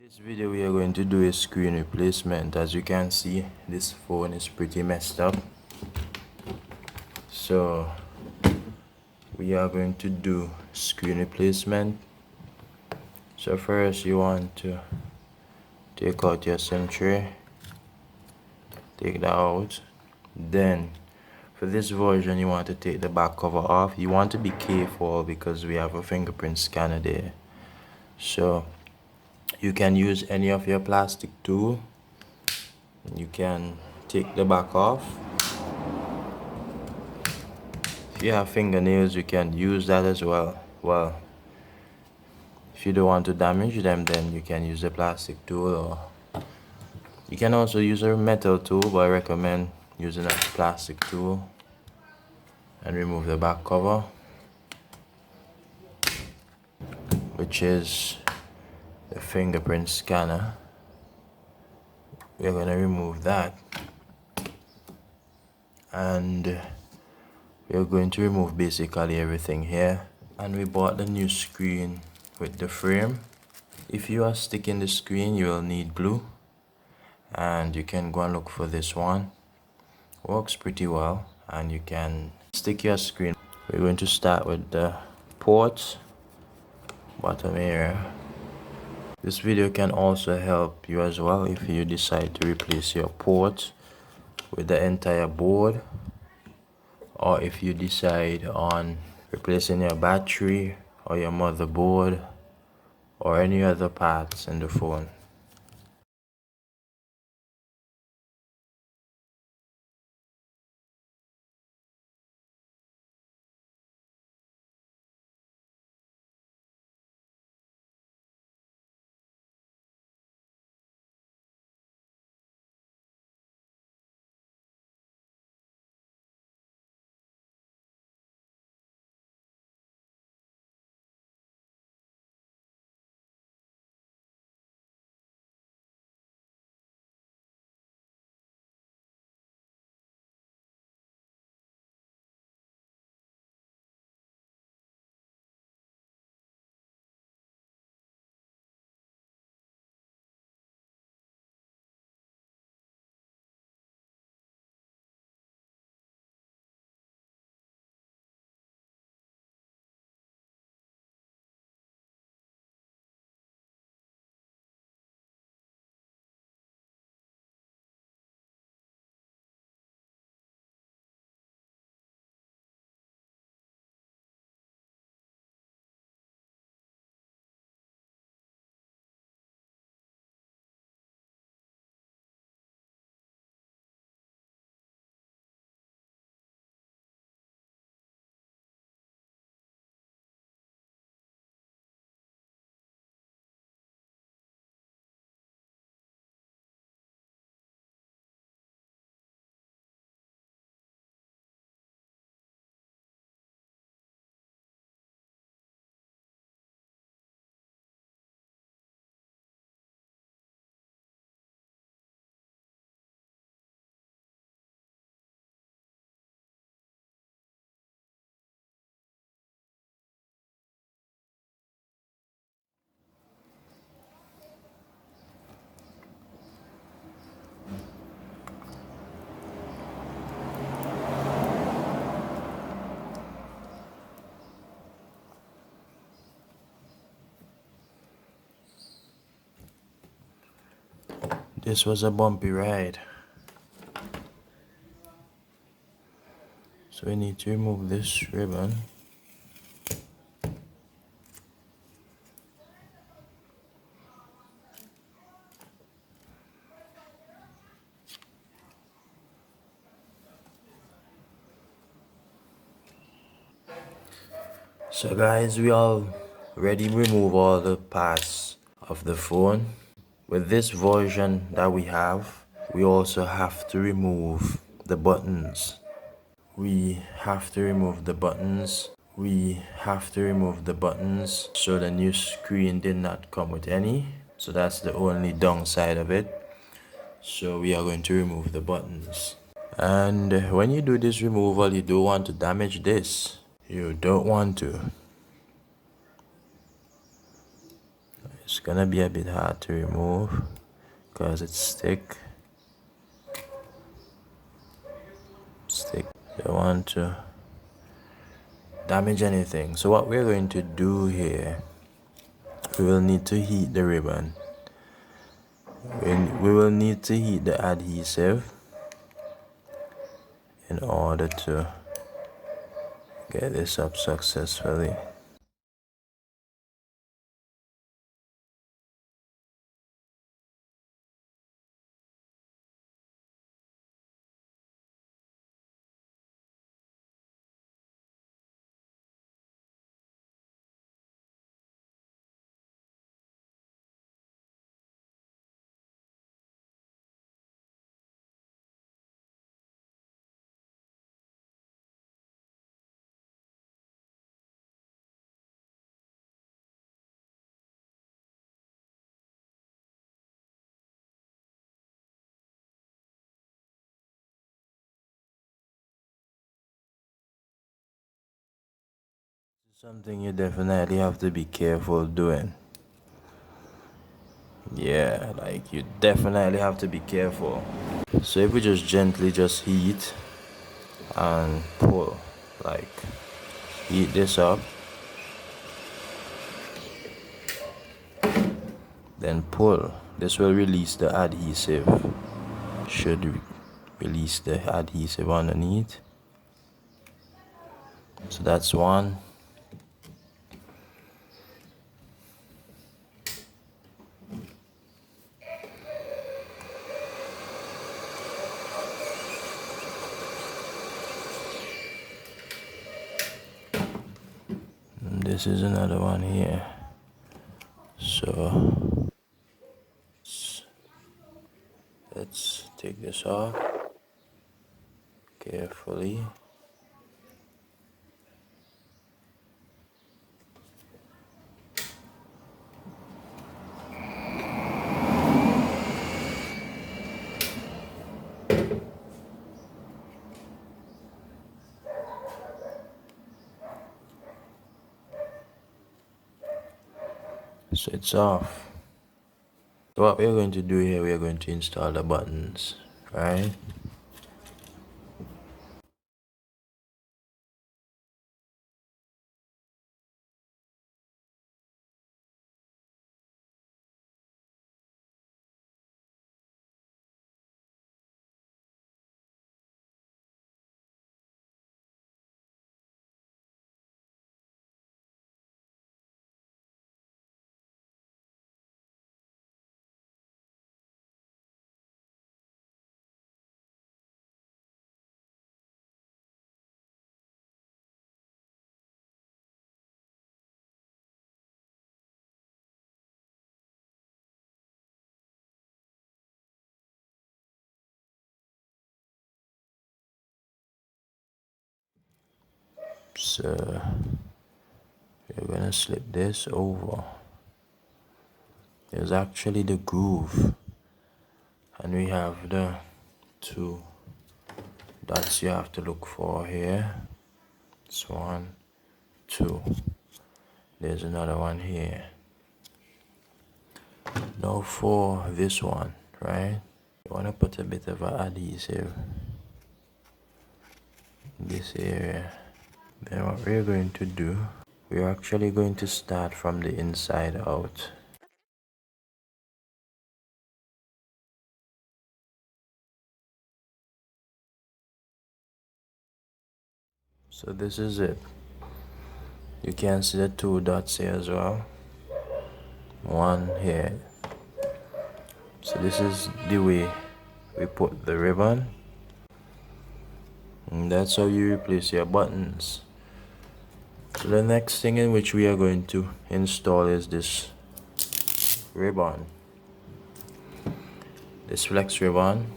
This video we are going to do a screen replacement. As you can see, this phone is pretty messed up, so we are going to do screen replacement. So first you want to take out your SIM tray, take that out. Then for this version you want to take the back cover off. You want to be careful because we have a fingerprint scanner there, so you can use any of your plastic tool. You can take the back off. If you have fingernails, you can use that as well. Well, if you don't want to damage them, then you can use a plastic tool, or you can also use a metal tool, but I recommend using a plastic tool. And remove the back cover, which is the fingerprint scanner. We're going to remove that, and we're going to remove basically everything here. And we bought the new screen with the frame. If you are sticking the screen, you will need glue, and you can go and look for this one. Works pretty well, and you can stick your screen. We're going to start with the ports, bottom area. This video can also help you as well if you decide to replace your ports with the entire board, or if you decide on replacing your battery or your motherboard or any other parts in the phone. This was a bumpy ride, so we need to remove this ribbon. So guys, we already remove all the parts of the phone. With this version that we have, we also have to remove the buttons. We have to remove the buttons. So the new screen did not come with any. So that's the only downside of it. So we are going to remove the buttons. And when you do this removal, you don't want to damage this. You don't want to. It's gonna be a bit hard to remove because it's thick. Don't want to damage anything. So what we're going to do here, we will need to heat the ribbon. We will need to heat the adhesive in order to get this up successfully. Something you definitely have to be careful doing. Yeah, like you definitely have to be careful. So if we just gently just heat and pull, like heat this up, then pull. This will release the adhesive. Should release the adhesive underneath. So that's one. And this is another one here. So let's take this off carefully. So it's off. So what we're going to do here, we are going to install the buttons, right? So we're gonna slip this over. There's actually the groove, and we have the two dots you have to look for here. It's 1, 2. There's another one here. Now for this one, right? You wanna put a bit of adhesive in this area. Then what we're going to do, we're actually going to start from the inside out. So this is it. You can see the two dots here as well. One here. So this is the way we put the ribbon. And that's how you replace your buttons. So the next thing in which we are going to install is this ribbon. This flex ribbon.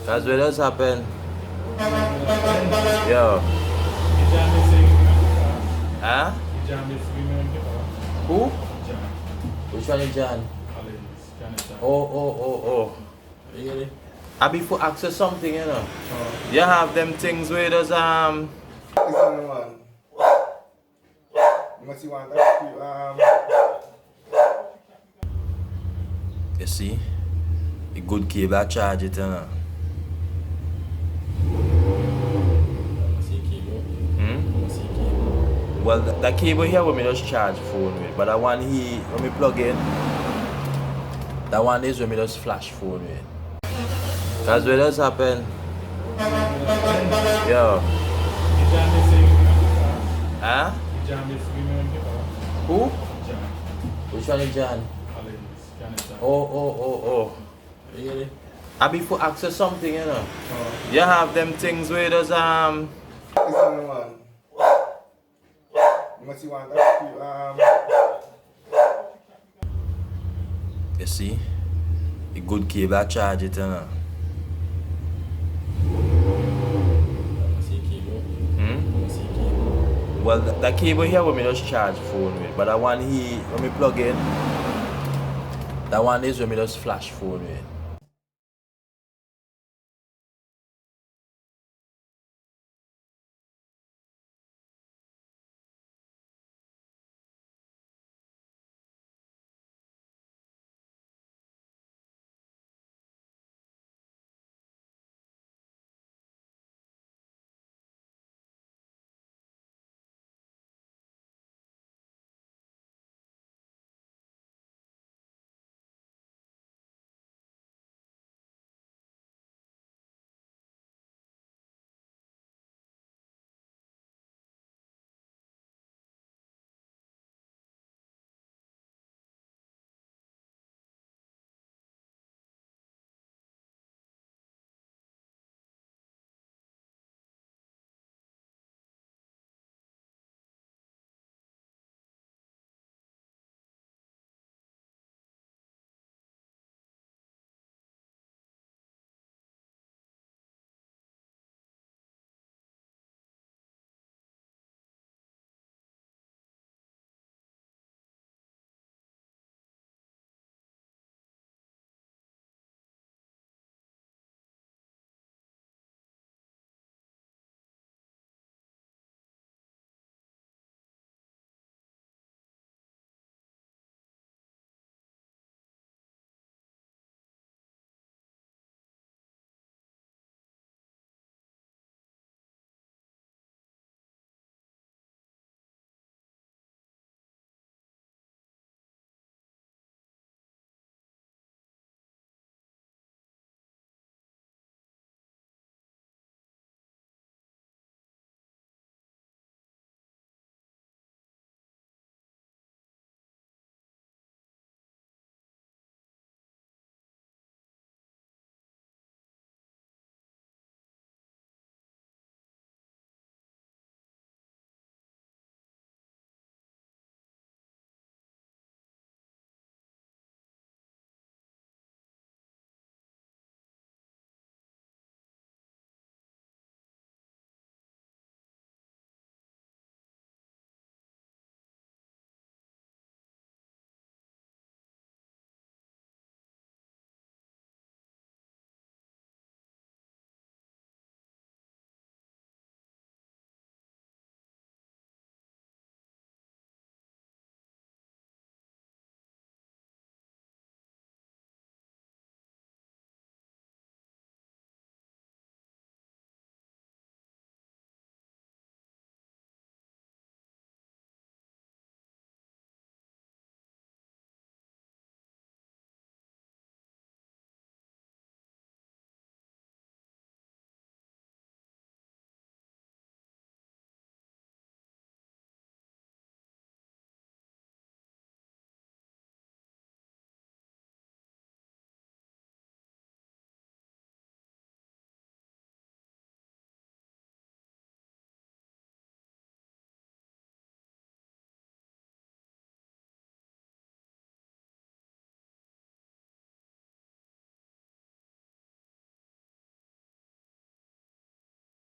Cause what does happen? Yo. Huh? Who? Which one is John? Oh. Really? I be for access something, you know. You have them things where there's you see? A good cable I charge it, you know. Well, the cable here when me just charge phone with, but that one here when me plug in, that one is when me just flash phone with. Cause what does happen? Yo. Huh? Who? Which one is John? Oh. Really? I be for access something, you know. You have them things where there's you see? A good cable I charge it, you know. Well, the cable here when me just charge phone with, but that one here when me plug in, that one is when me just flash phone with.